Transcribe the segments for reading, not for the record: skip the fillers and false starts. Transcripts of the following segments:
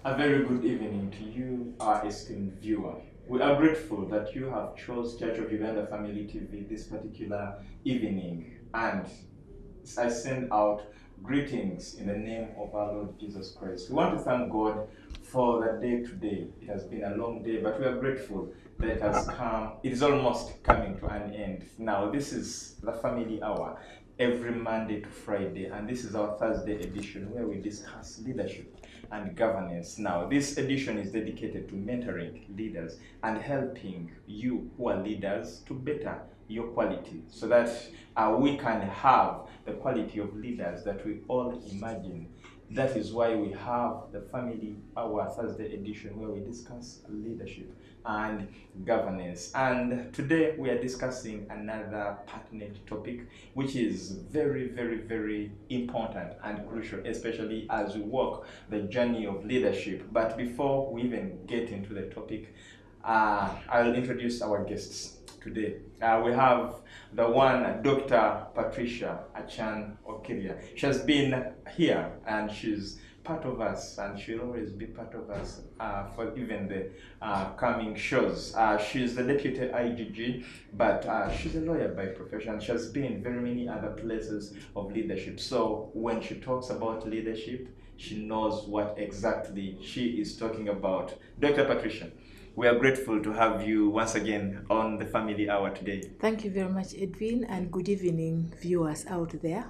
A very good evening to you, our esteemed viewer. We are grateful that you have chose Church of Uganda Family TV this particular evening, and I send out greetings in the name of our Lord Jesus Christ. We want to thank God for the day today. It has been a long day, but we are grateful that it has come. It is almost coming to an end. Now, this is the Family Hour every Monday to Friday, and this is our Thursday edition where we discuss leadership and governance. Now, this edition is dedicated to mentoring leaders and helping you who are leaders to better your quality so that we can have the quality of leaders that we all imagine. That is why we have the Family Hour Thursday edition where we discuss leadership and governance. And today we are discussing another pertinent topic, which is very, very, very important and crucial, especially as we walk the journey of leadership. But before we even get into the topic, I'll introduce our guests today. We have the one, Dr. Patricia Achan Okiria. She has been here and she's part of us, and she'll always be part of us for even the coming shows. She's the deputy IGG, but she's a lawyer by profession. She has been in very many other places of leadership. So when she talks about leadership, she knows what exactly she is talking about. Dr. Patricia, we are grateful to have you once again on the Family Hour today. Thank you very much, Edwin, and good evening, viewers out there.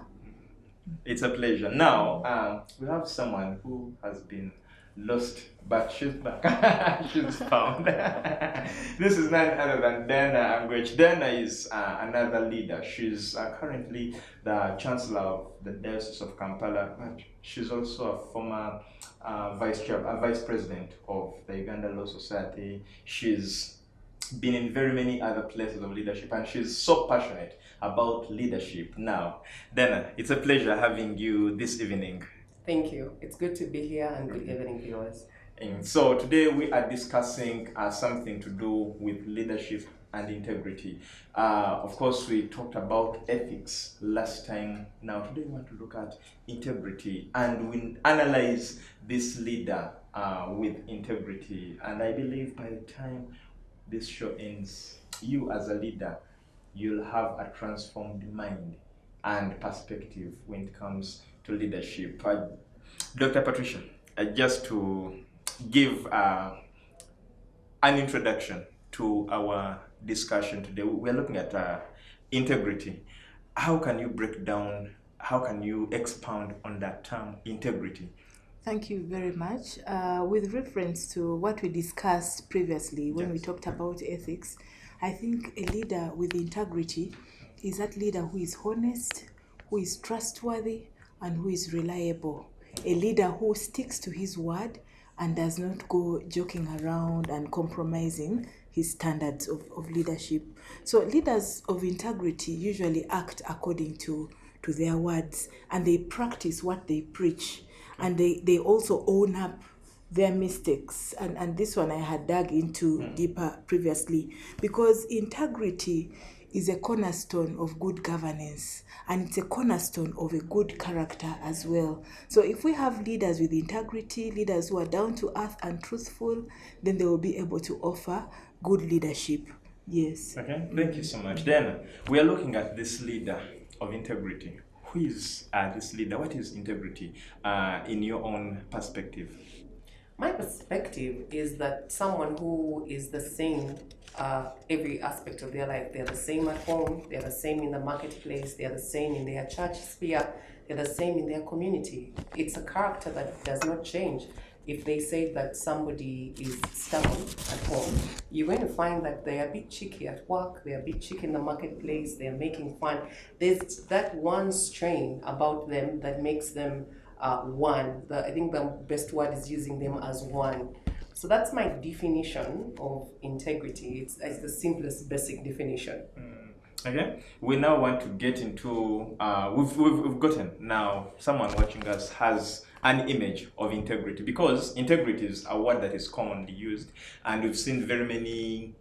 It's a pleasure. Now, we have someone who has been lost, but she's back. She's found. This is none other than Angwech. Dana is another leader. She's currently the Chancellor of the Diocese of Kampala, but she's also a former vice president of the Uganda Law Society. She's been in very many other places of leadership, and she's so passionate about leadership. Now, Dana, it's a pleasure having you this evening. Thank you. It's good to be here, and good evening, viewers. And so today we are discussing something to do with leadership and integrity. Of course, we talked about ethics last time. Now, today we want to look at integrity, and we analyze this leader with integrity. And I believe by the time this show ends, you as a leader, you'll have a transformed mind and perspective when it comes to leadership. Dr. Patricia, just to give an introduction to our discussion today, we're looking at integrity. How can you break down, how can you expound on that term, integrity? Thank you very much. With reference to what we discussed previously when we talked about ethics, I think a leader with integrity is that leader who is honest, who is trustworthy, and who is reliable. A leader who sticks to his word and does not go joking around and compromising his standards of leadership. So leaders of integrity usually act according to their words, and they practice what they preach, and they also own up their mistakes. And this one I had dug into deeper previously, because integrity is a cornerstone of good governance, and it's a cornerstone of a good character as well. So if we have leaders with integrity, leaders who are down to earth and truthful, then they will be able to offer good leadership. Yes. Okay, thank you so much. Then we are looking at this leader of integrity. Who is this leader? What is integrity in your own perspective? My perspective is that someone who is the same every aspect of their life. They're the same at home, they're the same in the marketplace, they're the same in their church sphere, they're the same in their community. It's a character that does not change. If they say that somebody is stubborn at home, you're going to find that they're a bit cheeky at work, they're a bit cheeky in the marketplace, they're making fun. There's that one strain about them that makes them one. I think the best word is using them as one. So that's my definition of integrity. It's the simplest, basic definition. Okay, we now want to get into, we've gotten now, someone watching us has an image of integrity, because integrity is a word that is commonly used, and we've seen very many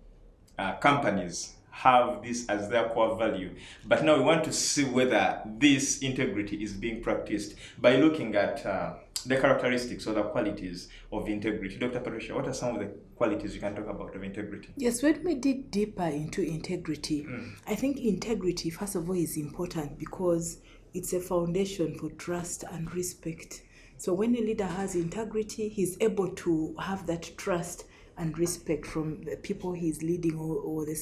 companies have this as their core value. But now we want to see whether this integrity is being practiced by looking at the characteristics or the qualities of integrity. Dr. Patricia, what are some of the qualities you can talk about of integrity? Yes, when we dig deeper into integrity, I think integrity, first of all, is important because it's a foundation for trust and respect. So when a leader has integrity, he's able to have that trust and respect from the people he's leading or the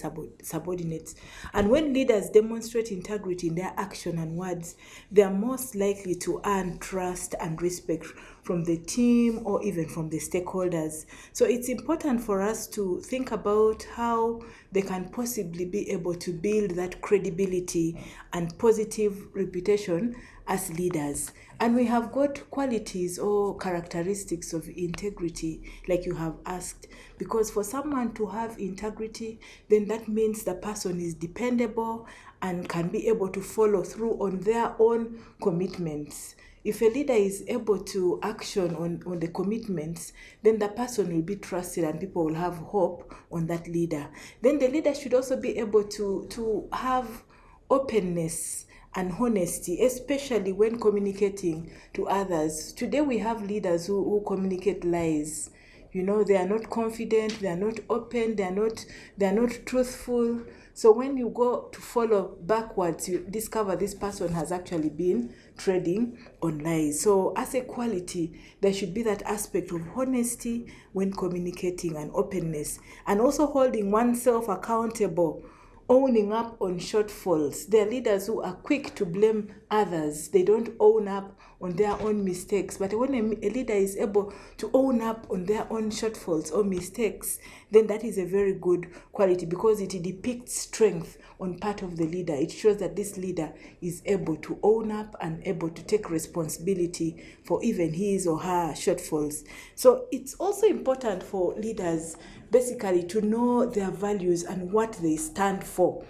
subordinates. And when leaders demonstrate integrity in their action and words, they are most likely to earn trust and respect from the team or even from the stakeholders. So it's important for us to think about how they can possibly be able to build that credibility and positive reputation as leaders. And we have got qualities or characteristics of integrity, like you have asked, because for someone to have integrity, then that means the person is dependable and can be able to follow through on their own commitments. If a leader is able to action on the commitments, then the person will be trusted and people will have hope on that leader. Then the leader should also be able to have openness and honesty, especially when communicating to others. Today we have leaders who communicate lies. You know, they are not confident, they are not open, they are not truthful. So when you go to follow backwards, you discover this person has actually been trading on lies. So as a quality, there should be that aspect of honesty when communicating and openness, and also holding oneself accountable, owning up on shortfalls. There are leaders who are quick to blame others. They don't own up on their own mistakes. But when a leader is able to own up on their own shortfalls or mistakes, then that is a very good quality because it depicts strength on part of the leader. It shows that this leader is able to own up and able to take responsibility for even his or her shortfalls. So it's also important for leaders basically to know their values and what they stand for,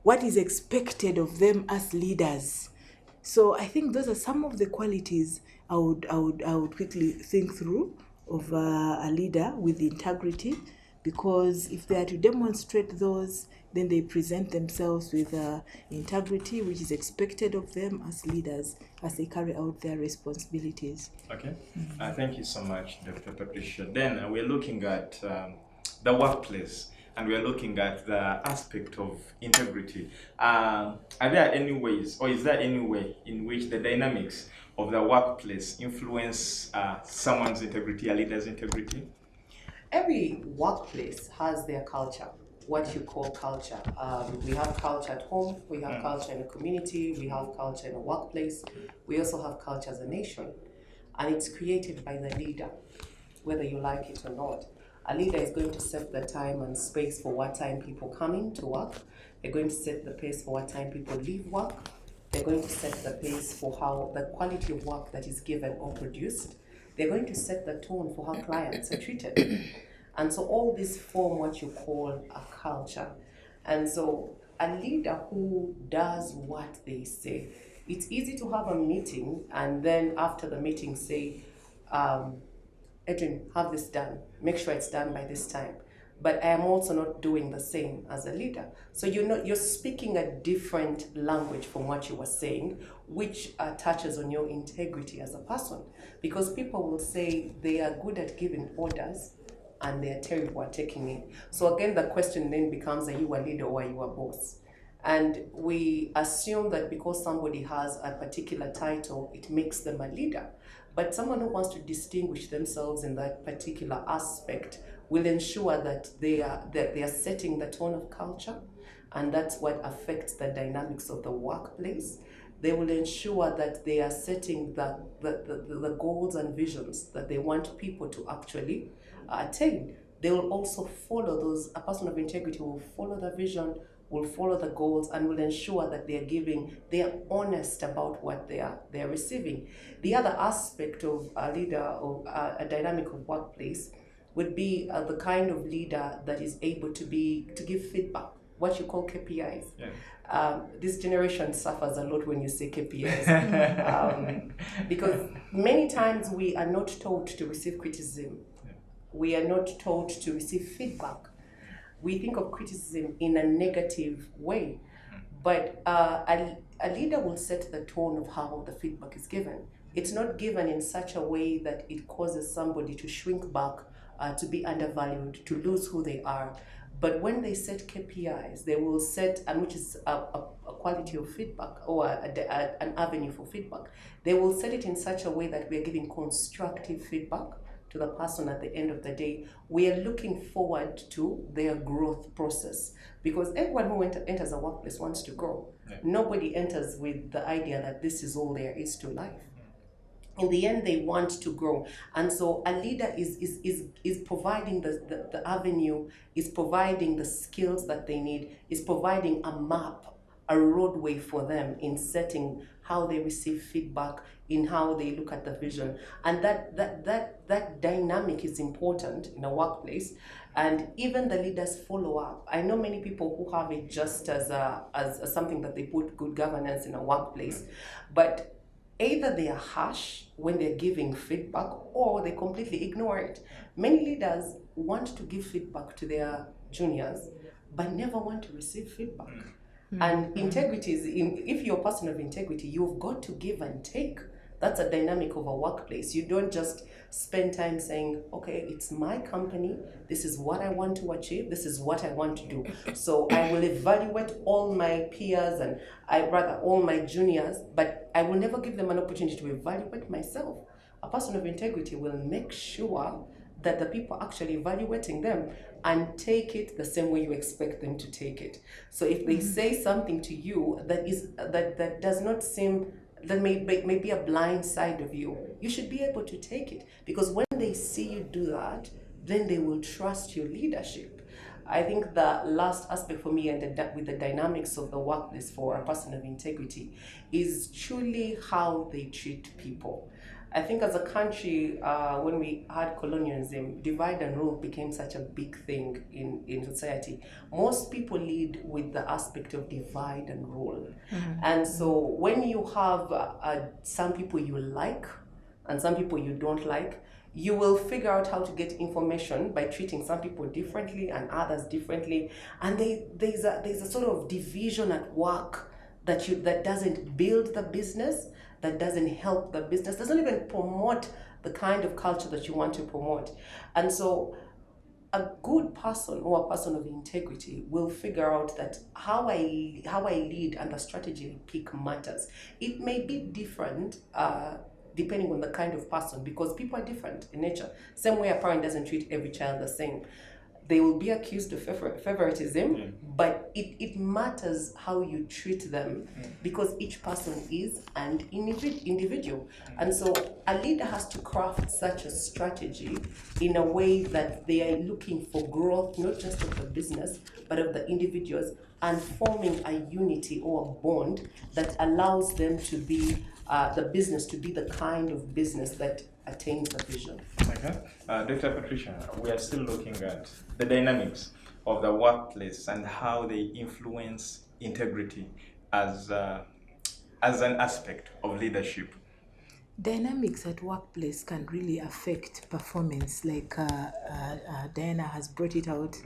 what is expected of them as leaders. So I think those are some of the qualities I would quickly think through of a leader with integrity, because if they are to demonstrate those, then they present themselves with integrity, which is expected of them as leaders as they carry out their responsibilities. Okay, thank you so much, Dr. Patricia. Then we're looking at the workplace, and we're looking at the aspect of integrity. Are there any ways, or is there any way in which the dynamics of the workplace influence someone's integrity, a leader's integrity? Every workplace has their culture, what you call culture. We have culture at home, we have culture in a community, we have culture in a workplace, we also have culture as a nation. And it's created by the leader, whether you like it or not. A leader is going to set the time and space for what time people come in to work. They're going to set the pace for what time people leave work. They're going to set the pace for how the quality of work that is given or produced. They're going to set the tone for how clients are treated. And so all these form what you call a culture. And so a leader who does what they say. It's easy to have a meeting and then after the meeting say, Adrian, have this done. Make sure it's done by this time. But I am also not doing the same as a leader. So you're speaking a different language from what you were saying, which touches on your integrity as a person. Because people will say they are good at giving orders and they are terrible at taking it. So again, the question then becomes, are you a leader or are you a boss? And we assume that because somebody has a particular title, it makes them a leader. But someone who wants to distinguish themselves in that particular aspect will ensure that they are setting the tone of culture, and that's what affects the dynamics of the workplace. They will ensure that they are setting the goals and visions that they want people to actually attain. They will also follow those. A person of integrity will follow the vision, will follow the goals, and will ensure that they are honest about what they are receiving. The other aspect of a leader or a dynamic of workplace would be the kind of leader that is able to give feedback, what you call KPIs. Yeah. This generation suffers a lot when you say KPIs, because many times we are not taught to receive criticism. Yeah. We are not taught to receive feedback. we think of criticism in a negative way. But a leader will set the tone of how the feedback is given. It's not given in such a way that it causes somebody to shrink back, to be undervalued, to lose who they are. But when they set KPIs, they will set, and which is a quality of feedback or an avenue for feedback, they will set it in such a way that we are giving constructive feedback to the person at the end of the day. We are looking forward to their growth process, because everyone who enters a workplace wants to grow. Yeah. Nobody enters with the idea that this is all there is to life. In the end, they want to grow. And so a leader is providing the avenue, is providing the skills that they need, is providing a map, a roadway for them in setting how they receive feedback, in how they look at the vision. And that dynamic is important in a workplace. And even the leaders follow up. I know many people who have it just as something that they put good governance in a workplace, but either they are harsh when they're giving feedback or they completely ignore it. Many leaders want to give feedback to their juniors, but never want to receive feedback. Mm-hmm. And integrity is, if you're a person of integrity, you've got to give and take. That's a dynamic of a workplace. You don't just spend time saying, okay, it's my company, this is what I want to achieve, this is what I want to do. So I will evaluate all my peers and all my juniors, but I will never give them an opportunity to evaluate myself. A person of integrity will make sure that the people actually evaluating them and take it the same way you expect them to take it. So if they say something to you that does not seem, that may be a blind side of you, you should be able to take it, because when they see you do that, then they will trust your leadership. I think the last aspect for me, and with the dynamics of the workplace for a person of integrity, is truly how they treat people. I think as a country, when we had colonialism, divide and rule became such a big thing in society. Most people lead with the aspect of divide and rule. Mm-hmm. And so when you have some people you like and some people you don't like, you will figure out how to get information by treating some people differently and others differently. And there's a sort of division at work that doesn't build the business, that doesn't help the business, doesn't even promote the kind of culture that you want to promote. And so a good person or a person of integrity will figure out that how I lead and the strategy I pick matters. It may be different depending on the kind of person, because people are different in nature. Same way a parent doesn't treat every child the same. They will be accused of favoritism, but it matters how you treat them, because each person is an individual. And so a leader has to craft such a strategy in a way that they are looking for growth, not just of the business, but of the individuals, and forming a unity or a bond that allows them to be, the business to be the kind of business that attains the vision. Okay. Dr. Patricia, we are still looking at the dynamics of the workplace and how they influence integrity as an aspect of leadership. Dynamics at workplace can really affect performance, like Diana has brought it out.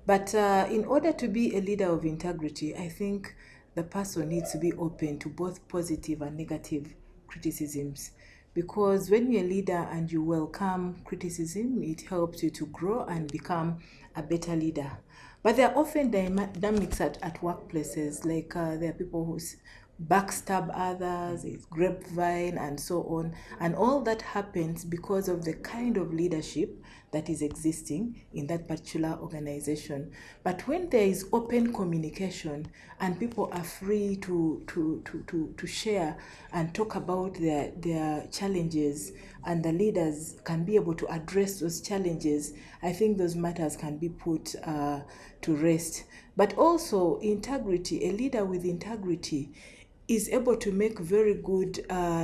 But in order to be a leader of integrity, I think the person needs to be open to both positive and negative criticisms. Because when you're a leader and you welcome criticism, it helps you to grow and become a better leader. But there are often dynamics at workplaces, like there are people who backstab others, it's grapevine, and so on. And all that happens because of the kind of leadership that is existing in that particular organization. But when there is open communication and people are free to share and talk about their challenges, and the leaders can be able to address those challenges, I think those matters can be put to rest. But also integrity, a leader with integrity is able to make very good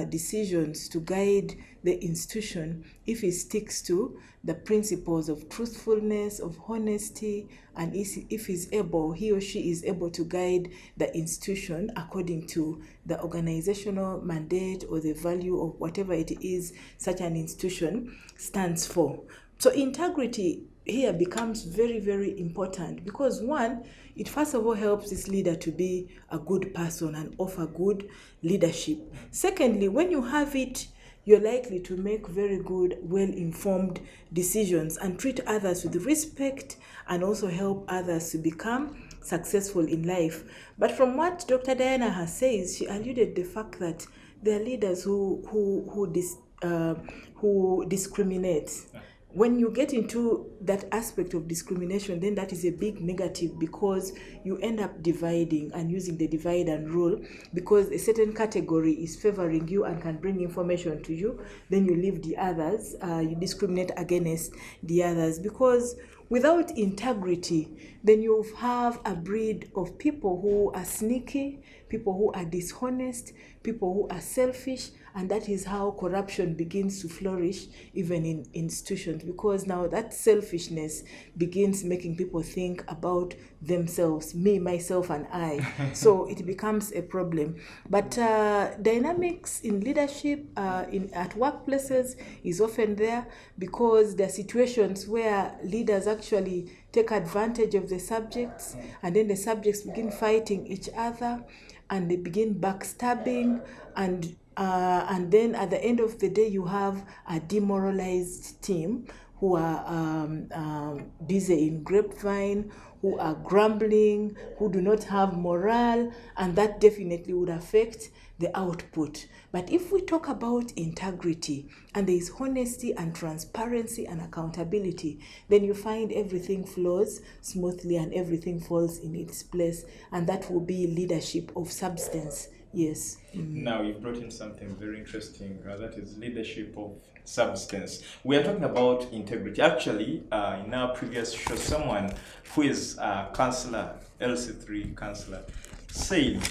decisions to guide the institution if he sticks to the principles of truthfulness, of honesty, and if he or she is able to guide the institution according to the organizational mandate or the value of whatever it is such an institution stands for. So integrity here becomes very, very important, because one, it first of all helps this leader to be a good person and offer good leadership. Secondly, when you have it, you're likely to make very good, well-informed decisions and treat others with respect, and also help others to become successful in life. But from what Dr. Diana has said, she alluded the fact that there are leaders who discriminate. When you get into that aspect of discrimination, then that is a big negative, because you end up dividing and using the divide and rule, because a certain category is favoring you and can bring information to you, then you leave the others, you discriminate against the others, because without integrity, then you have a breed of people who are sneaky, people who are dishonest, people who are selfish, and that is how corruption begins to flourish even in institutions, because now that selfishness begins making people think about themselves, me, myself, and I. So it becomes a problem. But dynamics in leadership at workplaces is often there, because there are situations where leaders actually take advantage of the subjects, and then the subjects begin fighting each other, and they begin backstabbing, and then at the end of the day, you have a demoralized team who are busy in grapevine, who are grumbling, who do not have morale, and that definitely would affect the output. But if we talk about integrity, and there is honesty and transparency and accountability, then you find everything flows smoothly and everything falls in its place, and that will be leadership of substance. Yes. Now you've brought in something very interesting, that is leadership of substance. We are talking about integrity. Actually, in our previous show, someone who is a counselor, LC3 counselor, said,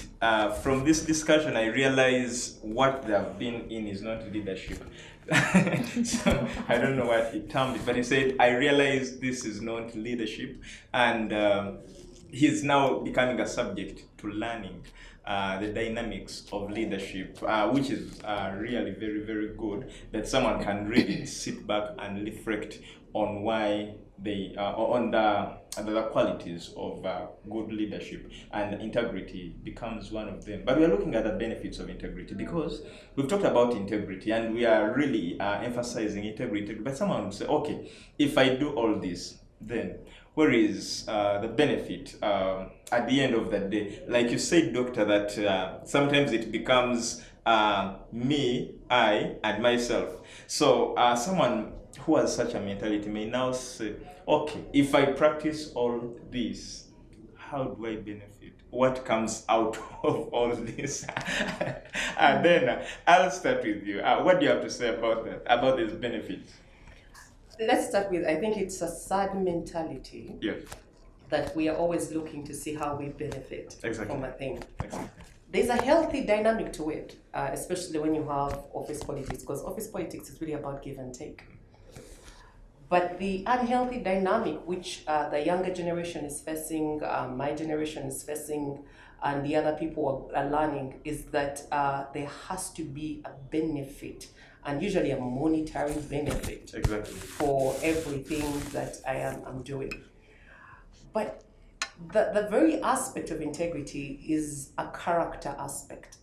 from this discussion, I realize what they have been in is not leadership. So I don't know what he termed it, but he said, I realize this is not leadership, and he's now becoming a subject to learning the dynamics of leadership, which is really very, very good, that someone can really sit back and reflect on why they on the qualities of good leadership, and integrity becomes one of them. But we are looking at the benefits of integrity, because we've talked about integrity and we are really emphasizing integrity. But someone would say, okay, if I do all this, then where is the benefit at the end of the day? Like you said, doctor, that sometimes it becomes me, I, and myself. So someone who has such a mentality may now say, okay, if I practice all this, how do I benefit? What comes out of all this? And then I'll start with you. What do you have to say about that, about these benefits? Let's start with, I think it's a sad mentality. Yeah. That we are always looking to see how we benefit Exactly. from a thing. Exactly. There's a healthy dynamic to it, especially when you have office politics, because office politics is really about give and take. But the unhealthy dynamic which the younger generation is facing, my generation is facing, and the other people are learning, is that there has to be a benefit, and usually a monetary benefit, Exactly, for everything that I'm doing. But the very aspect of integrity is a character aspect.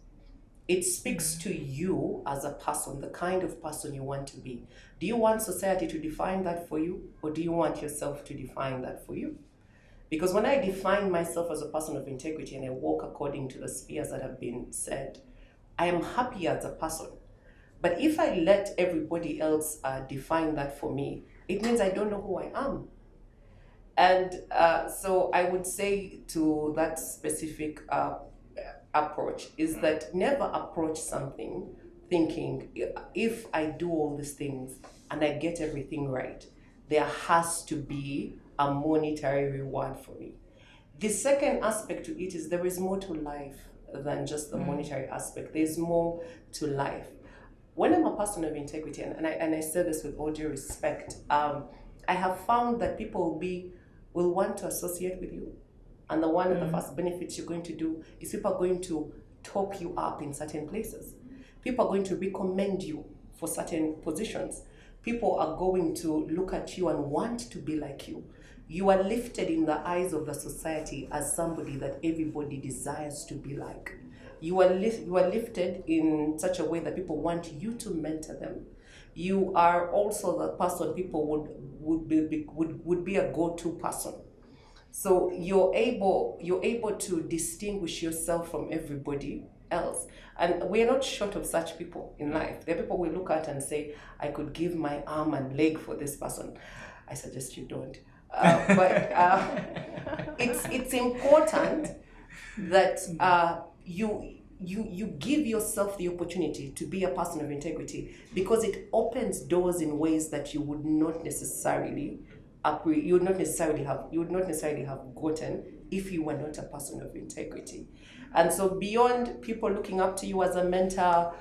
It speaks to you as a person, the kind of person you want to be. Do you want society to define that for you, or do you want yourself to define that for you? Because when I define myself as a person of integrity and I walk according to the spheres that have been said, I am happy as a person. But if I let everybody else define that for me, it means I don't know who I am. And so I would say to that specific approach is that never approach something thinking, if I do all these things and I get everything right, there has to be a monetary reward for me. The second aspect to it is there is more to life than just the monetary aspect. There's more to life. When I'm a person of integrity, and I say this with all due respect, I have found that people will want to associate with you. And one of the first benefits you're going to do is people are going to top you up in certain places. People are going to recommend you for certain positions. people are going to look at you and want to be like you. You are lifted in the eyes of the society as somebody that everybody desires to be like. You are lifted in such a way that people want you to mentor them. You are also the person people would be a go-to person. So you're able to distinguish yourself from everybody else. And we're not short of such people in life. There are people we look at and say, I could give my arm and leg for this person. I suggest you don't. But it's important that you give yourself the opportunity to be a person of integrity, because it opens doors in ways that you would not necessarily have gotten if you were not a person of integrity. And so beyond people looking up to you as a mentor,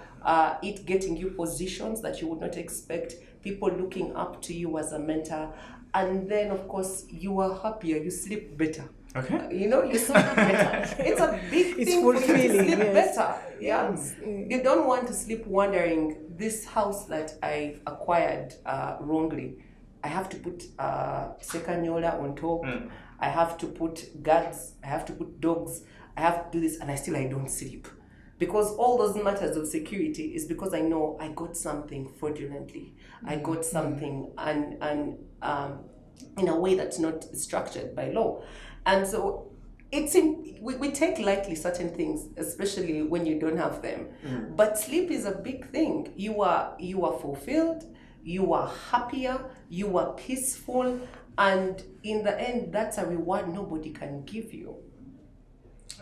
it getting you positions that you would not expect, people looking up to you as a mentor, and then of course you are happier, you sleep better. Okay. You sleep better. It's a big thing for you to sleep better. Yeah. Yes. You don't want to sleep wondering, this house that I acquired wrongly, I have to put sekanyola on top. I have to put guards. I have to put dogs. I have to do this, and I don't sleep. Because all those matters of security is because I know I got something fraudulently. I got something and in a way that's not structured by law. And so we take lightly certain things, especially when you don't have them. But sleep is a big thing. You are fulfilled, you are happier, you are peaceful, and in the end, that's a reward nobody can give you.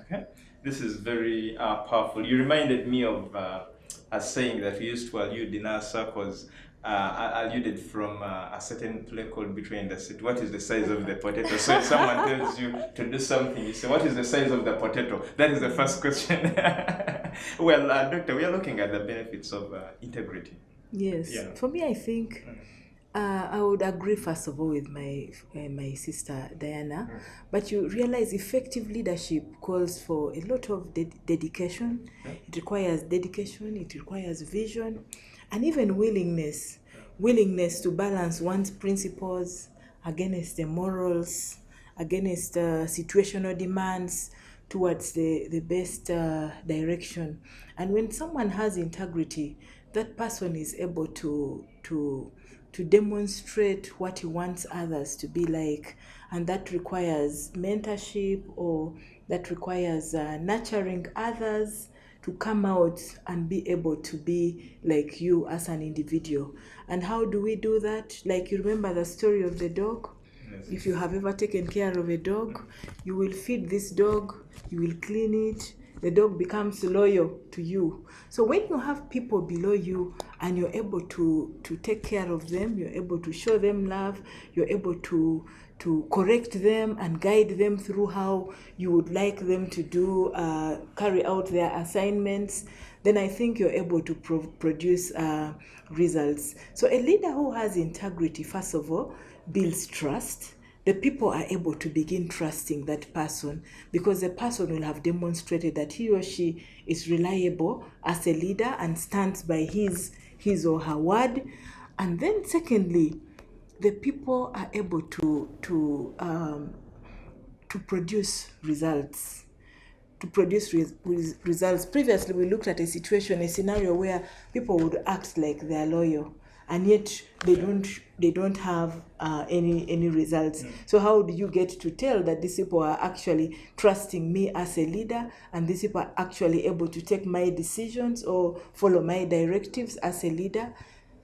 Okay, this is very powerful. You reminded me of a saying that we used to allude in our circles. Alluded from a certain play called Between the Seat. What is the size of the potato? So if someone tells you to do something, you say, what is the size of the potato? That is the first question. Well, Doctor, we are looking at the benefits of integrity. Yes. Yeah. For me, I think I would agree, first of all, with my sister Diana. But you realize effective leadership calls for a lot of dedication. It requires dedication, it requires vision, and even willingness to balance one's principles against the morals, against situational demands towards the best direction. And when someone has integrity, that person is able to demonstrate what he wants others to be like, and that requires mentorship, or that requires nurturing others to come out and be able to be like you as an individual. And how do we do that? Like, you remember the story of the dog? Yes. If you have ever taken care of a dog, you will feed this dog, you will clean it, the dog becomes loyal to you. So when you have people below you and you're able to take care of them, you're able to show them love, you're able to correct them and guide them through how you would like them to do, carry out their assignments, then I think you're able to produce results. So a leader who has integrity, first of all, builds trust. The people are able to begin trusting that person, because the person will have demonstrated that he or she is reliable as a leader and stands by his or her word. And then secondly, the people are able to produce results. Results. Previously, we looked at a scenario where people would act like they are loyal, and yet they don't have any results. So how do you get to tell that these people are actually trusting me as a leader, and these people are actually able to take my decisions or follow my directives as a leader?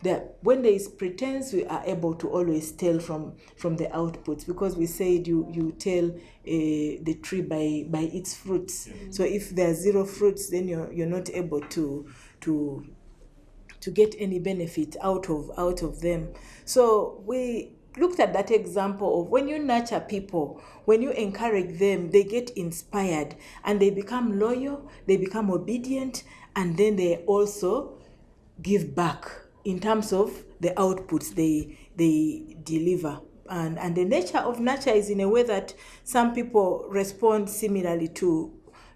That when there is pretense, we are able to always tell from the outputs, because we said you tell the tree by its fruits. So if there are zero fruits, then you're not able to get any benefit out of them. So we looked at that example of when you nurture people, when you encourage them, they get inspired and they become loyal, they become obedient, and then they also give back in terms of the outputs they deliver. And the nature of nurture is in a way that some people respond similarly to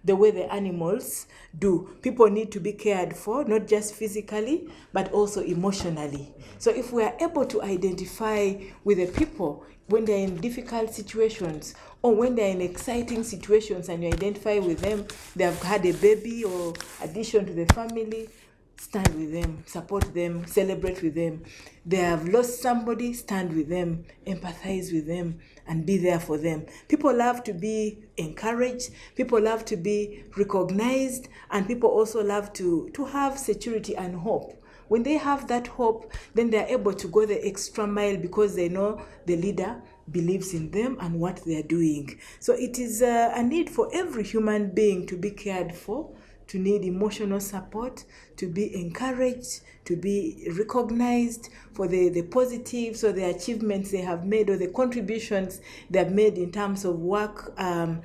the way the animals do. People need to be cared for, not just physically, but also emotionally. So if we are able to identify with the people when they're in difficult situations or when they're in exciting situations and you identify with them, they have had a baby or addition to the family, stand with them, support them, celebrate with them. They have lost somebody, stand with them, empathize with them, and be there for them. People love to be encouraged, people love to be recognized, and people also love to have security and hope. When they have that hope, then they are able to go the extra mile because they know the leader believes in them and what they are doing. So it is a need for every human being to be cared for, to need emotional support, to be encouraged, to be recognized for the positives or the achievements they have made or the contributions they have made in terms of work and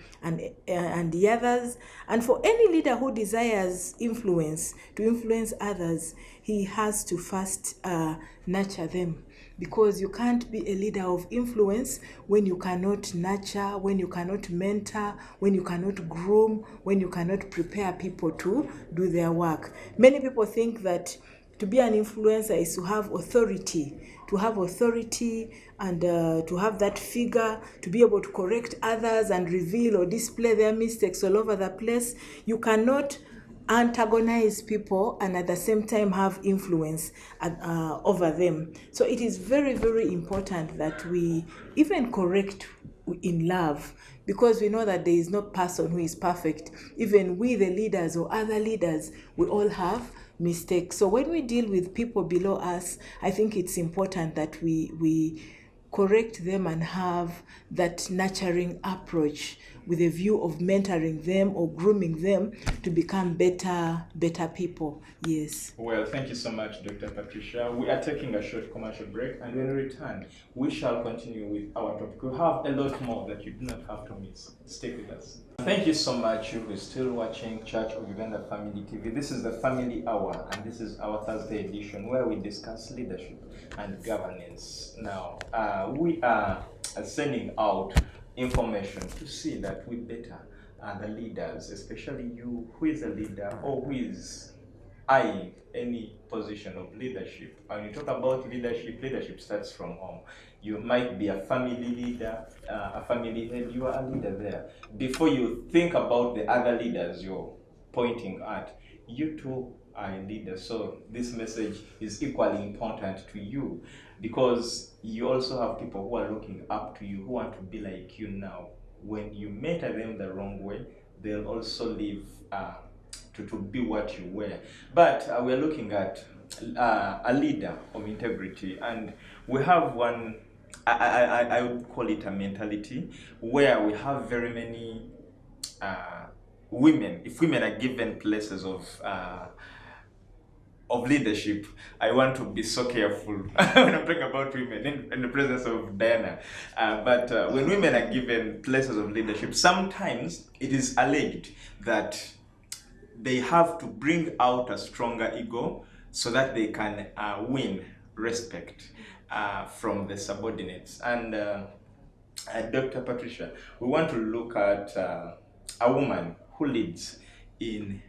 the others. And for any leader who desires influence, to influence others, he has to first nurture them. Because you can't be a leader of influence when you cannot nurture, when you cannot mentor, when you cannot groom, when you cannot prepare people to do their work. Many people think that to be an influencer is to have authority, and to have that figure, to be able to correct others and reveal or display their mistakes all over the place. You cannot antagonize people and at the same time have influence over them. So it is very, very important that we even correct in love, because we know that there is no person who is perfect. Even we, the leaders or other leaders, we all have mistakes. So when we deal with people below us, I think it's important that we correct them and have that nurturing approach with a view of mentoring them or grooming them to become better people. Yes. Well, thank you so much, Dr. Patricia. We are taking a short commercial break, and when we return, we shall continue with our topic. We have a lot more that you do not have to miss. Stick with us. Thank you so much, you who is still watching Church of Uganda Family TV. This is the Family Hour, and this is our Thursday edition where we discuss leadership and governance. Now, we are sending out information to see that we better the leaders, especially you who is a leader or who is eyeing any position of leadership. When you talk about leadership, leadership starts from home. You might be a family leader, a family head, you are a leader there. Before you think about the other leaders you're pointing at, you too are a leader. So this message is equally important to you, because you also have people who are looking up to you, who want to be like you now. When you mentor them the wrong way, they'll also live to be what you were. But we're looking at a leader of integrity, and we have one, I would call it a mentality, where we have very many women. If women are given places of leadership, I want to be so careful when I'm talking about women in the presence of Diana. But when women are given places of leadership, sometimes it is alleged that they have to bring out a stronger ego so that they can win respect from the subordinates. And Dr. Patricia, we want to look at a woman who lives in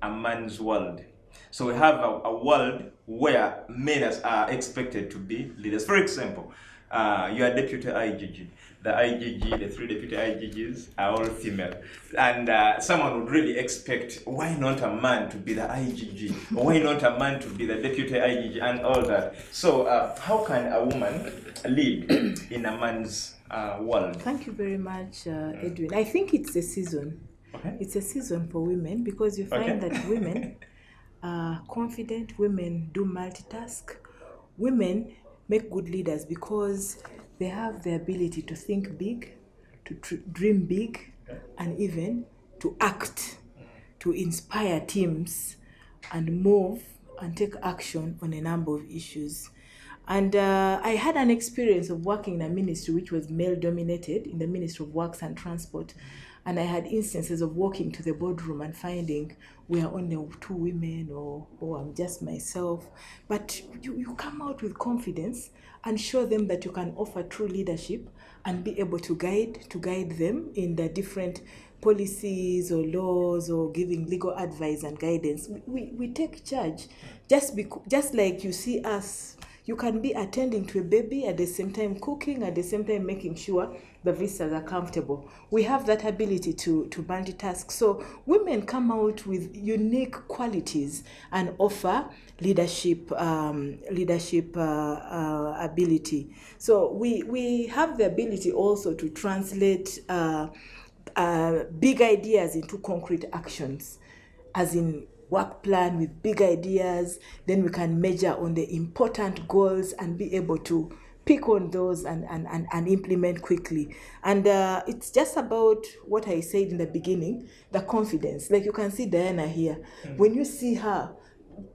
a man's world. So we have a world where men are expected to be leaders. For example, you are deputy IGG. The IGG, the 3 deputy IGGs are all female. And someone would really expect, why not a man to be the IGG? Or why not a man to be the deputy IGG and all that? So how can a woman lead in a man's world? Thank you very much, Edwin. I think it's a season. Okay. It's a season for women, because you find that women are confident, women do multitask, women make good leaders because they have the ability to think big, to dream big, and even to act, to inspire teams and move and take action on a number of issues. And I had an experience of working in a ministry which was male-dominated, in the Ministry of Works and Transport. And I had instances of walking to the boardroom and finding we are only 2 women, or I'm just myself. But you come out with confidence and show them that you can offer true leadership and be able to guide them in the different policies or laws or giving legal advice and guidance. We take charge. Just like you see us, you can be attending to a baby at the same time cooking, at the same time making sure the visitors are comfortable. We have that ability to multitask. So women come out with unique qualities and offer leadership ability. So we have the ability also to translate big ideas into concrete actions, as in work plan with big ideas. Then we can measure on the important goals and be able to pick on those and implement quickly. And it's just about what I said in the beginning, the confidence. Like you can see Diana here. When you see her,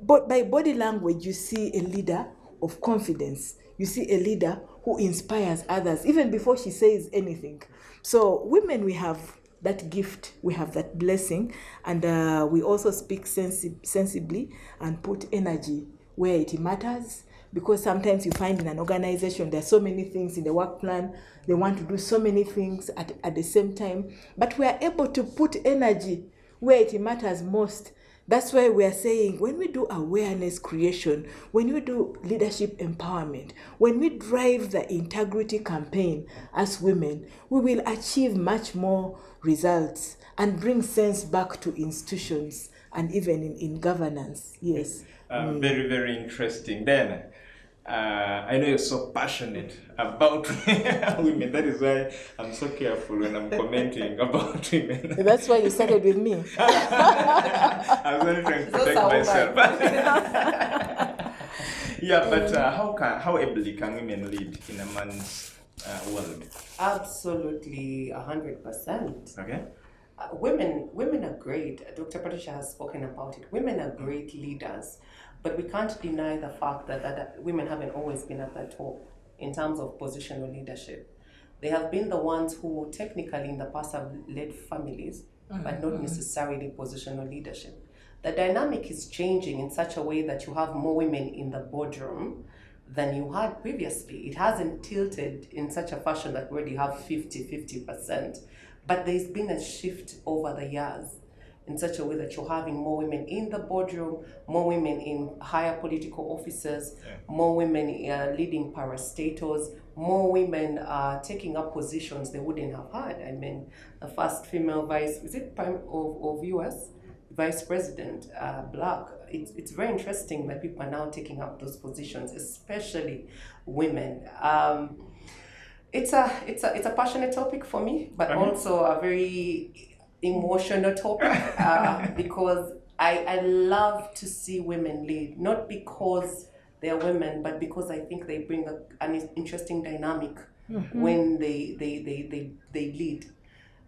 but by body language, you see a leader of confidence. You see a leader who inspires others even before she says anything. So women, we have that gift, we have that blessing, and we also speak sensibly and put energy where it matters. Because sometimes you find in an organization there are so many things in the work plan, they want to do so many things at the same time, but we are able to put energy where it matters most. That's why we are saying when we do awareness creation, when we do leadership empowerment, when we drive the integrity campaign as women, we will achieve much more results and bring sense back to institutions and even in governance. Yes. Very, very interesting. Then, I know you're so passionate about women. That is why I'm so careful when I'm commenting about women. That's why you started with me. I was only trying to protect myself. Yeah, but how ably can women lead in a man's world? Absolutely, 100%. Okay. Women are great. Dr. Patricia has spoken about it. Women are great leaders, but we can't deny the fact that women haven't always been at the top in terms of positional leadership. They have been the ones who technically in the past have led families, but not necessarily positional leadership. The dynamic is changing in such a way that you have more women in the boardroom than you had previously. It hasn't tilted in such a fashion that we already have 50%. But there's been a shift over the years in such a way that you're having more women in the boardroom, more women in higher political offices, more women leading parastatals, more women taking up positions they wouldn't have had. I mean, the first female of US vice president, black. It's very interesting that people are now taking up those positions, especially women. It's a passionate topic for me, but also a very emotional topic because I love to see women lead, not because they're women, but because I think they bring an interesting dynamic when they lead.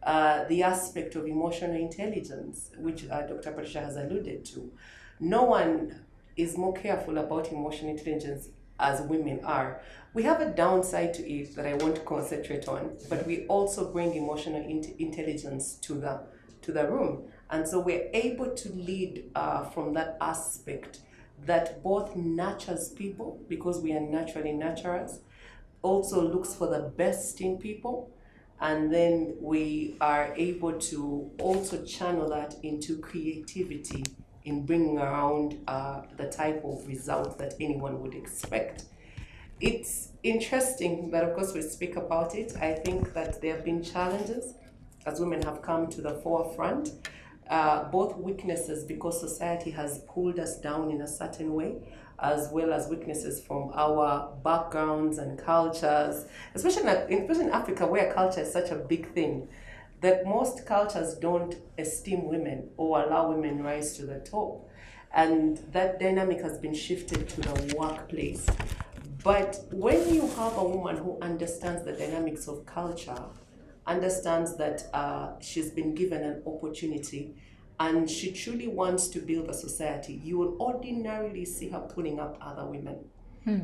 The aspect of emotional intelligence, which Dr. Patricia has alluded to. No one is more careful about emotional intelligence as women are. We have a downside to it that I want to concentrate on, but we also bring emotional intelligence to the room. And so we're able to lead from that aspect that both nurtures people, because we are naturally nurturers, also looks for the best in people, and then we are able to also channel that into creativity in bringing around the type of result that anyone would expect. It's interesting that, of course, we speak about it. I think that there have been challenges as women have come to the forefront, both weaknesses because society has pulled us down in a certain way, as well as weaknesses from our backgrounds and cultures, especially in Africa, where culture is such a big thing, that most cultures don't esteem women or allow women rise to the top. And that dynamic has been shifted to the workplace. But when you have a woman who understands the dynamics of culture, understands that she's been given an opportunity and she truly wants to build a society, you will ordinarily see her pulling up other women.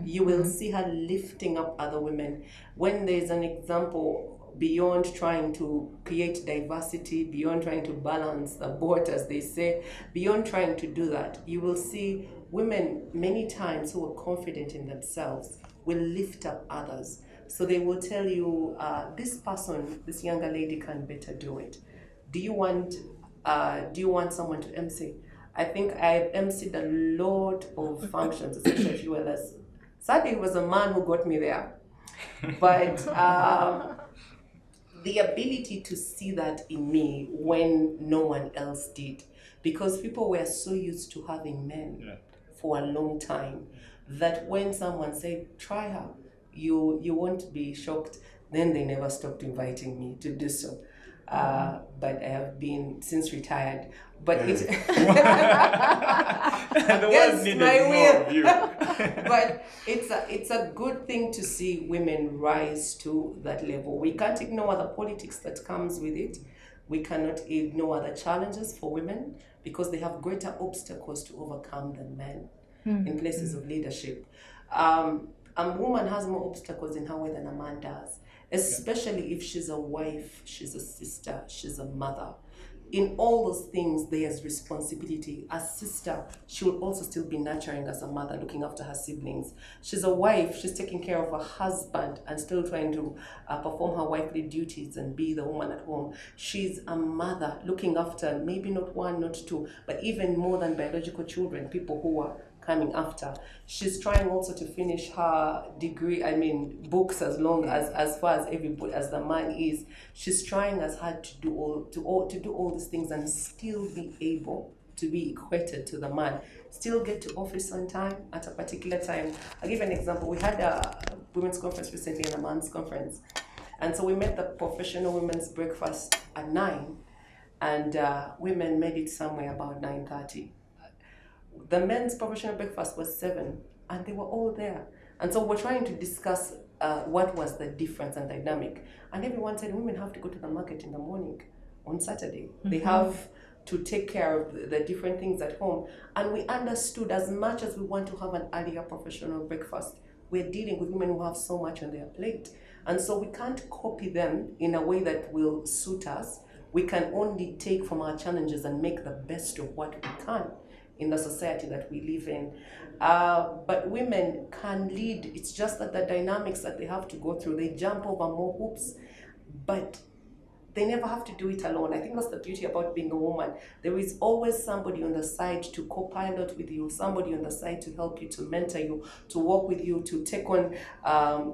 You will see her lifting up other women. When there's an example, beyond trying to create diversity, beyond trying to balance the boat, as they say, beyond trying to do that, you will see women many times who are confident in themselves will lift up others. So they will tell you, this person, this younger lady can better do it. do you want someone to MC? I think I've emceed a lot of functions, especially at ULS. Sadly, it was a man who got me there. But the ability to see that in me when no one else did, because people were so used to having men for a long time, that when someone said, try her, you won't be shocked, then they never stopped inviting me to do so. But I have been since retired. But it The world needed more of you. But it's a good thing to see women rise to that level. We can't ignore the politics that comes with it. We cannot ignore the challenges for women because they have greater obstacles to overcome than men in places of leadership. A woman has more obstacles in her way than a man does, especially if she's a wife, she's a sister, she's a mother. In all those things, there's responsibility. As sister, she will also still be nurturing as a mother, looking after her siblings. She's a wife, she's taking care of her husband and still trying to perform her wifely duties and be the woman at home. She's a mother, looking after maybe not one, not two, but even more than biological children, people who are coming after. She's trying also to finish her degree, books as far as everybody as the man is. She's trying as hard to do all these things and still be able to be equated to the man. Still get to office on time at a particular time. I'll give an example. We had a women's conference recently and a man's conference. And so we met the professional women's breakfast at 9 and women made it somewhere about 9:30. The men's professional breakfast was 7 and they were all there. And so we're trying to discuss what was the difference and dynamic. And everyone said women have to go to the market in the morning on Saturday. They have to take care of the different things at home. And we understood as much as we want to have an earlier professional breakfast, we're dealing with women who have so much on their plate. And so we can't copy them in a way that will suit us. We can only take from our challenges and make the best of what we can in the society that we live in. But women can lead. It's just that the dynamics that they have to go through, they jump over more hoops, but they never have to do it alone. I think that's the beauty about being a woman. There is always somebody on the side to co-pilot with you, somebody on the side to help you, to mentor you, to work with you, to take on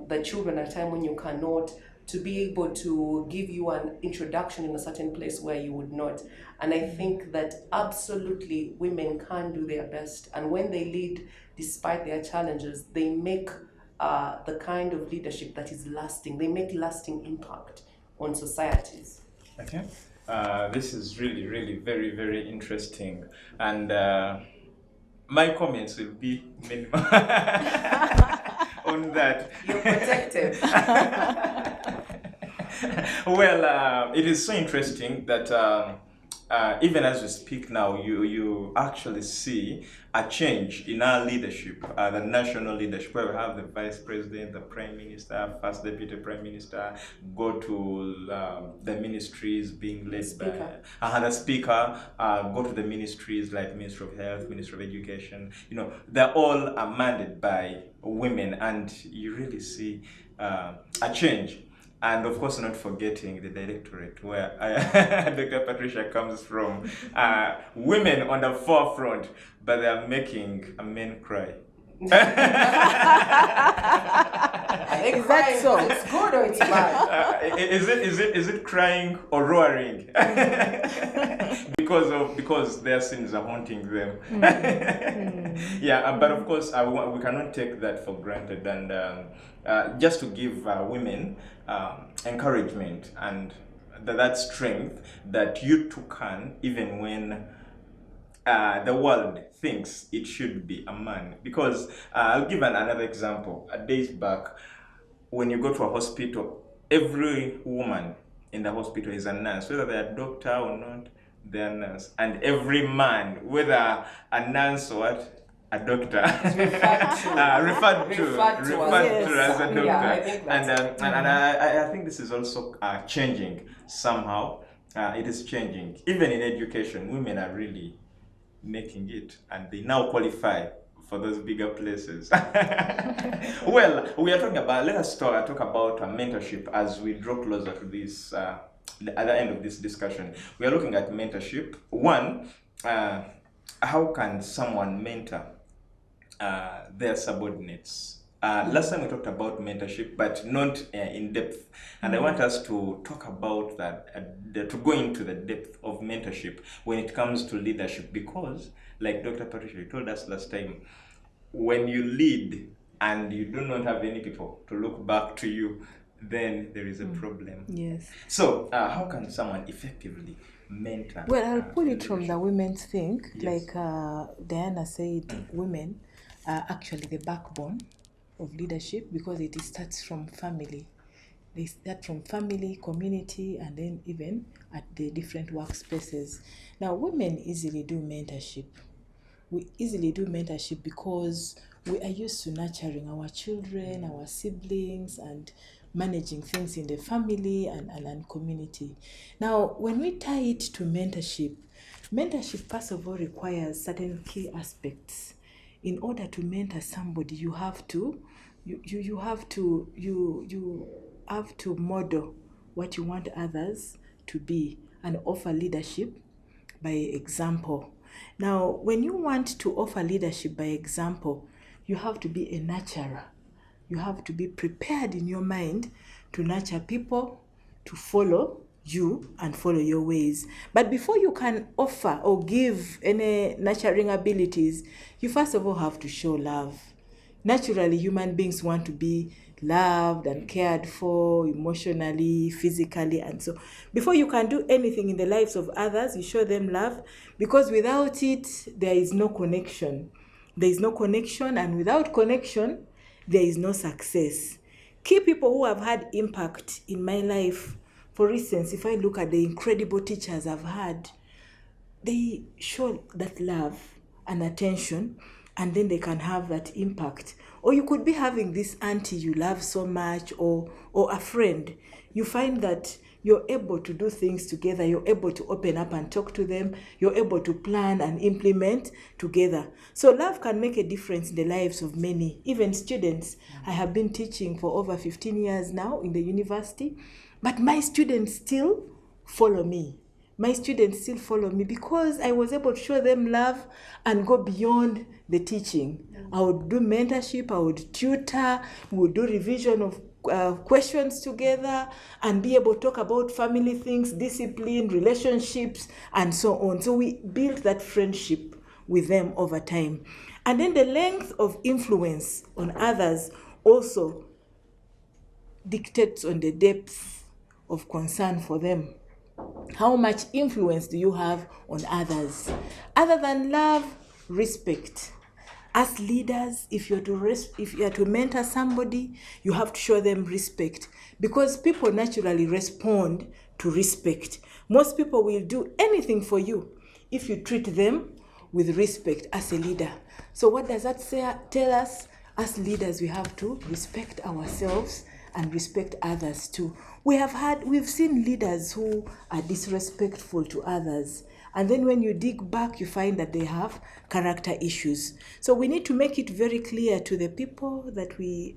the children at a time when you cannot, to be able to give you an introduction in a certain place where you would not. And I think that absolutely women can do their best. And when they lead, despite their challenges, they make the kind of leadership that is lasting. They make lasting impact on societies. Okay. This is really, really very, very interesting. And my comments will be minimal on that. You're protected. Well, it is so interesting that even as we speak now, you actually see a change in our leadership, the national leadership, where we have the vice president, the prime minister, first deputy prime minister, go to the ministries being led by the speaker, go to the ministries like Ministry of Health, Ministry of Education. They're all mandate by women, and you really see a change. And of course, not forgetting the directorate where Dr. Patricia comes from. Women on the forefront, but they are making men cry. Is that so? It's good or it's bad? Is it crying or roaring? because their sins are haunting them. Yeah, but of course we cannot take that for granted, and just to give women encouragement and that strength that you too can, even when the world thinks it should be a man. Because I'll give another example. Days back, when you go to a hospital, every woman in the hospital is a nurse, whether they're a doctor or not, they're a nurse. And every man, whether a nurse or what, a doctor, referred to as a doctor. Yeah, I think that's and I think this is also changing somehow. It is changing. Even in education, women are really making it, and they now qualify for those bigger places. Well, we are talking about, let us talk about mentorship as we draw closer to this at the end of this discussion, we are looking at mentorship. One, how can someone mentor their subordinates? Last time we talked about mentorship, but not in depth. And I want us to talk about that, to go into the depth of mentorship when it comes to leadership. Because, like Dr. Patricia told us last time, when you lead and you do not have any people to look back to you, then there is a problem. Yes. So, how can someone effectively mentor? Well, I'll pull it from the women's thing. Yes. Like Diana said, women are actually the backbone of leadership because it starts from family. They start from family, community, and then even at the different workspaces. Now, women easily do mentorship. We easily do mentorship because we are used to nurturing our children, our siblings, and managing things in the family and community. Now, when we tie it to mentorship, first of all requires certain key aspects. In order to mentor somebody, you have to model what you want others to be and offer leadership by example. Now, when you want to offer leadership by example, you have to be a nurturer. You have to be prepared in your mind to nurture people, to follow you and follow your ways. But before you can offer or give any nurturing abilities, you first of all have to show love. Naturally, human beings want to be loved and cared for emotionally, physically, and so before you can do anything in the lives of others, you show them love, because without it, there is no connection. There is no connection, and without connection, there is no success. Key people who have had impact in my life, for instance, if I look at the incredible teachers I've had, they show that love and attention, and then they can have that impact. Or you could be having this auntie you love so much, or a friend. You find that you're able to do things together, you're able to open up and talk to them, you're able to plan and implement together. So love can make a difference in the lives of many, even students. I have been teaching for over 15 years now in the university, but my students still follow me. My students still follow me because I was able to show them love and go beyond the teaching. I would do mentorship, I would tutor, we would do revision of questions together and be able to talk about family things, discipline, relationships, and so on. So we built that friendship with them over time. And then the length of influence on others also dictates on the depth of concern for them. How much influence do you have on others? Other than love, respect. As leaders, if you are to mentor somebody, you have to show them respect, because people naturally respond to respect. Most people will do anything for you if you treat them with respect as a leader. So what does that tell us? As leaders, we have to respect ourselves and respect others too. We've seen leaders who are disrespectful to others. And then when you dig back, you find that they have character issues. So we need to make it very clear to the people that we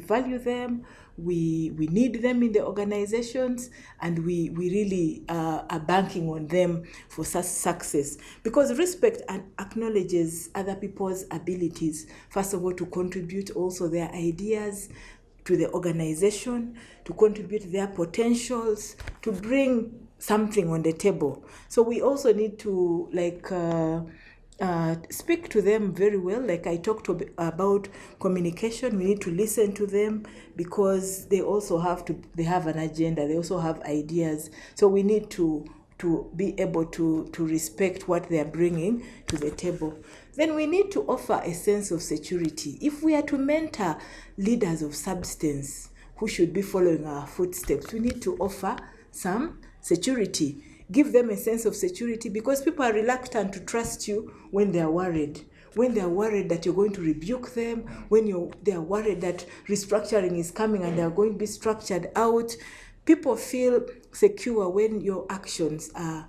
value them, we need them in the organizations, and we really are banking on them for such success. Because respect acknowledges other people's abilities, first of all, to contribute also their ideas to the organization, to contribute their potentials, to bring something on the table. So we also need to speak to them very well. Like I talked about communication, we need to listen to them because they also have an agenda, they also have ideas. So we need to be able to respect what they are bringing to the table. Then we need to offer a sense of security. If we are to mentor leaders of substance who should be following our footsteps, we need to offer some security. Give them a sense of security, because people are reluctant to trust you when they are worried. When they are worried that you're going to rebuke them, when they are worried that restructuring is coming and they are going to be structured out. People feel secure when your actions are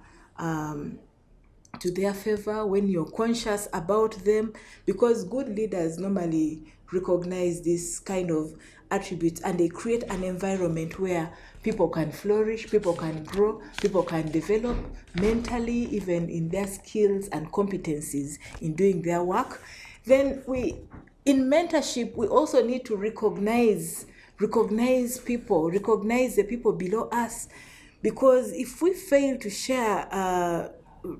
to their favor, when you're conscious about them, because good leaders normally recognize this kind of attributes, and they create an environment where people can flourish, people can grow, people can develop mentally, even in their skills and competencies in doing their work. Then in mentorship, we also need to recognize people, recognize the people below us, because if we fail to share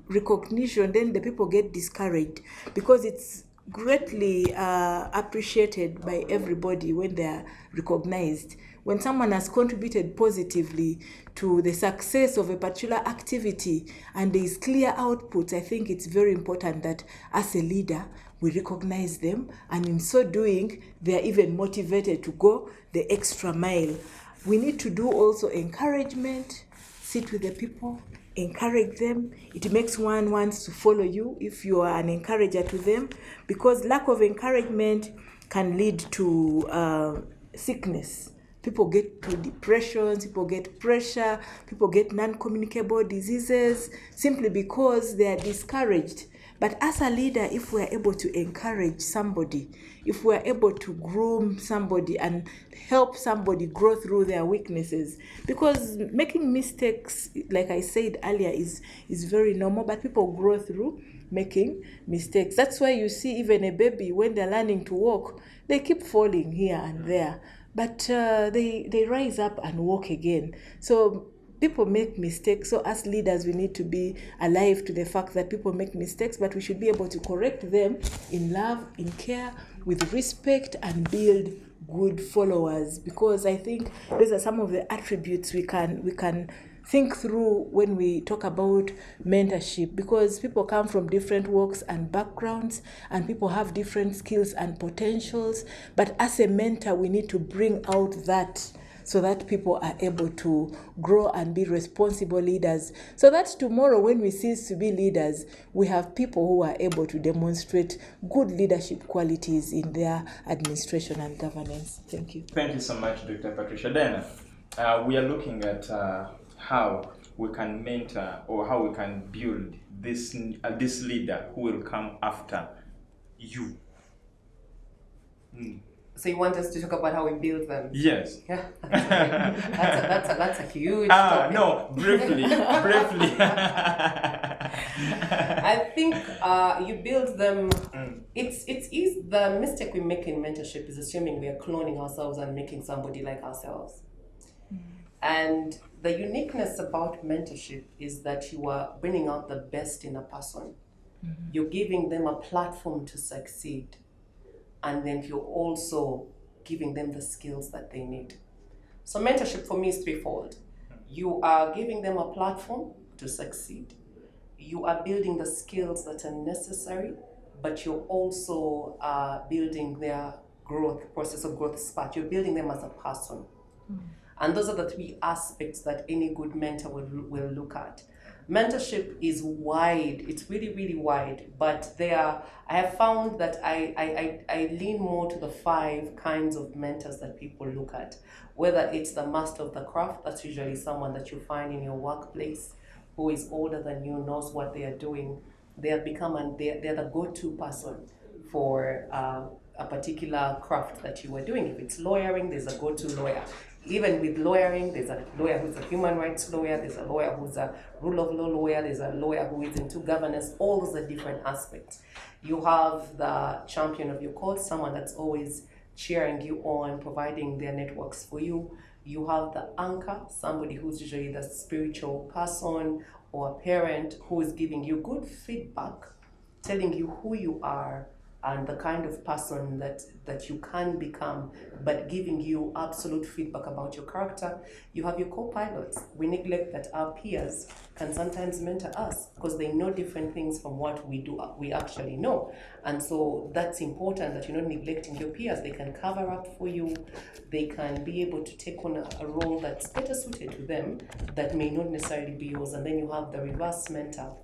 recognition, then the people get discouraged, because it's greatly appreciated by everybody when they are recognized. When someone has contributed positively to the success of a particular activity and there is clear output, I think it's very important that as a leader, we recognize them, and in so doing, they are even motivated to go the extra mile. We need to do also encouragement, sit with the people, encourage them. It makes one wants to follow you if you are an encourager to them, because lack of encouragement can lead to sickness. People get to depressions, people get pressure, people get non-communicable diseases simply because they are discouraged. But as a leader, if we are able to encourage somebody, if we are able to groom somebody and help somebody grow through their weaknesses, because making mistakes, like I said earlier, is very normal, but people grow through making mistakes. That's why you see even a baby, when they're learning to walk, they keep falling here and there, but they rise up and walk again. So people make mistakes. So as leaders, we need to be alive to the fact that people make mistakes, but we should be able to correct them in love, in care, with respect, and build good followers. Because I think those are some of the attributes we can think through when we talk about mentorship, because people come from different walks and backgrounds, and people have different skills and potentials. But as a mentor, we need to bring out that, so that people are able to grow and be responsible leaders, so that tomorrow when we cease to be leaders, we have people who are able to demonstrate good leadership qualities in their administration and governance. Thank you. Thank you so much, Dr. Patricia. Then we are looking at how we can mentor, or how we can build this leader who will come after you. So you want us to talk about how we build them? Yes. Yeah. That's a huge topic. No, briefly. I think you build them. It's easy. The mistake we make in mentorship is assuming we are cloning ourselves and making somebody like ourselves. And the uniqueness about mentorship is that you are bringing out the best in a person. You're giving them a platform to succeed. And then you're also giving them the skills that they need. So mentorship for me is threefold. You are giving them a platform to succeed. You are building the skills that are necessary, but you're also building their process of growth spurt. You're building them as a person. And those are the three aspects that any good mentor will look at. Mentorship is wide. It's really, really wide. But I have found that I lean more to the 5 kinds of mentors that people look at. Whether it's the master of the craft, that's usually someone that you find in your workplace who is older than you, knows what they are doing. They have become they're the go-to person for a particular craft that you are doing. If it's lawyering, there's a go-to lawyer. Even with lawyering, there's a lawyer who's a human rights lawyer, there's a lawyer who's a rule of law lawyer, there's a lawyer who is into governance. All those are different aspects. You have the champion of your cause, someone that's always cheering you on, providing their networks for you. You have the anchor, somebody who's usually the spiritual person or a parent who is giving you good feedback, telling you who you are and the kind of person that you can become, but giving you absolute feedback about your character. You have your co-pilots. We neglect that our peers can sometimes mentor us because they know different things from what we actually know. And so that's important, that you're not neglecting your peers. They can cover up for you. They can be able to take on a role that's better suited to them that may not necessarily be yours. And then you have the reverse mentor,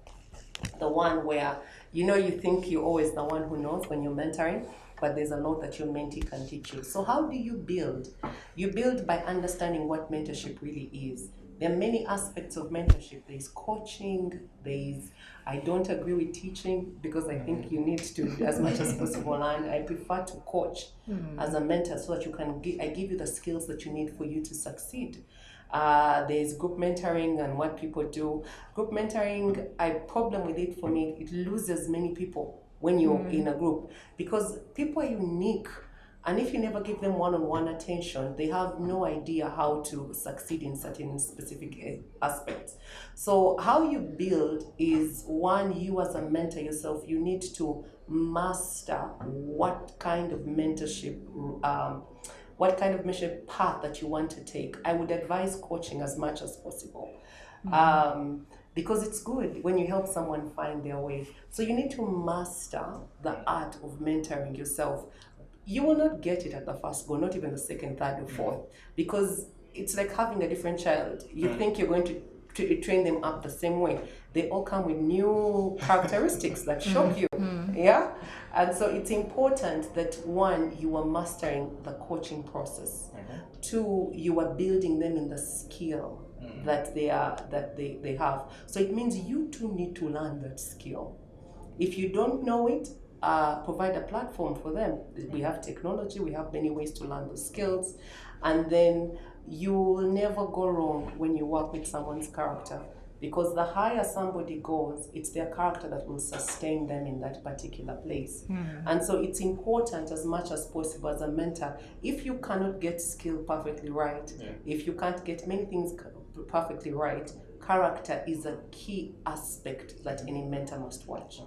the one where you think you're always the one who knows when you're mentoring, but there's a lot that your mentee can teach you. So how do you build? You build by understanding what mentorship really is. There are many aspects of mentorship. There's coaching, there's, I don't agree with teaching because I think you need to, as much as possible, and I prefer to coach as a mentor so that you can I give you the skills that you need for you to succeed. There's group mentoring and what people do. Group mentoring, a problem with it for me, it loses many people when you're in a group because people are unique. And if you never give them one-on-one attention, they have no idea how to succeed in certain specific aspects. So how you build is, one, you as a mentor yourself, you need to master what kind of mentorship path that you want to take. I would advise coaching as much as possible. Because it's good when you help someone find their way. So you need to master the art of mentoring yourself. You will not get it at the first go, not even the second, third, or fourth, because it's like having a different child. You think you're going to train them up the same way. They all come with new characteristics that shock you. Yeah? And so it's important that, one, you are mastering the coaching process. Two, you are building them in the skill that they have. So it means you too need to learn that skill. If you don't know it, provide a platform for them. We have technology, we have many ways to learn the skills, and then you will never go wrong when you work with someone's character, because the higher somebody goes, it's their character that will sustain them in that particular place. And so it's important as much as possible as a mentor, if you cannot get skill perfectly right, if you can't get many things perfectly right, character is a key aspect that any mentor must watch.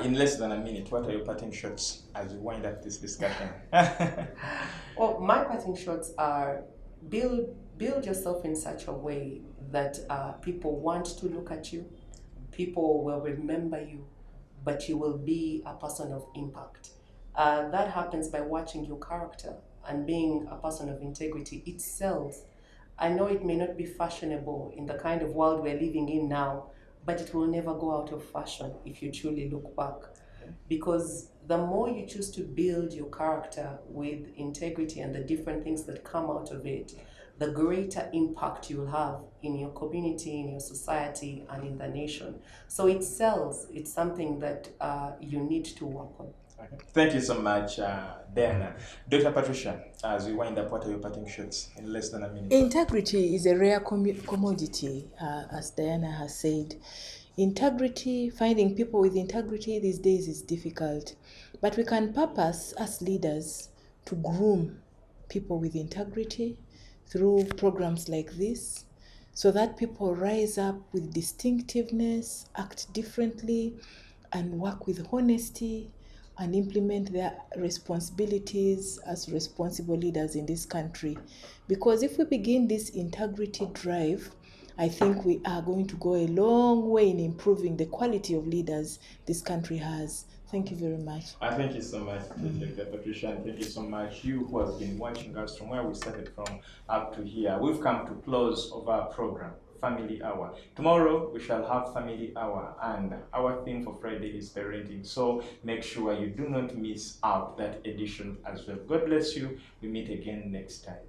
In less than a minute, what are your parting shots as we wind up this discussion? Well, my parting shots are build yourself in such a way that people want to look at you, people will remember you, but you will be a person of impact. That happens by watching your character and being a person of integrity. It sells. I know it may not be fashionable in the kind of world we're living in now, but it will never go out of fashion if you truly look back. Because the more you choose to build your character with integrity and the different things that come out of it, the greater impact you'll have in your community, in your society, and in the nation. So it sells. It's something that you need to work on. Thank you so much, Diana. Dr. Patricia, as we wind up, what are your parting shots in less than a minute? Integrity is a rare commodity, as Diana has said. Integrity, finding people with integrity these days is difficult, but we can purpose as leaders to groom people with integrity through programs like this, so that people rise up with distinctiveness, act differently, and work with honesty, and implement their responsibilities as responsible leaders in this country. Because if we begin this integrity drive, I think we are going to go a long way in improving the quality of leaders this country has. Thank you very much. Thank you so much, Dr. Patricia, and thank you so much, you who has been watching us from where we started from up to here. We've come to close of our program, Family Hour. Tomorrow we shall have Family Hour, and our theme for Friday is parenting. So make sure you do not miss out that edition as well. God bless you. We meet again next time.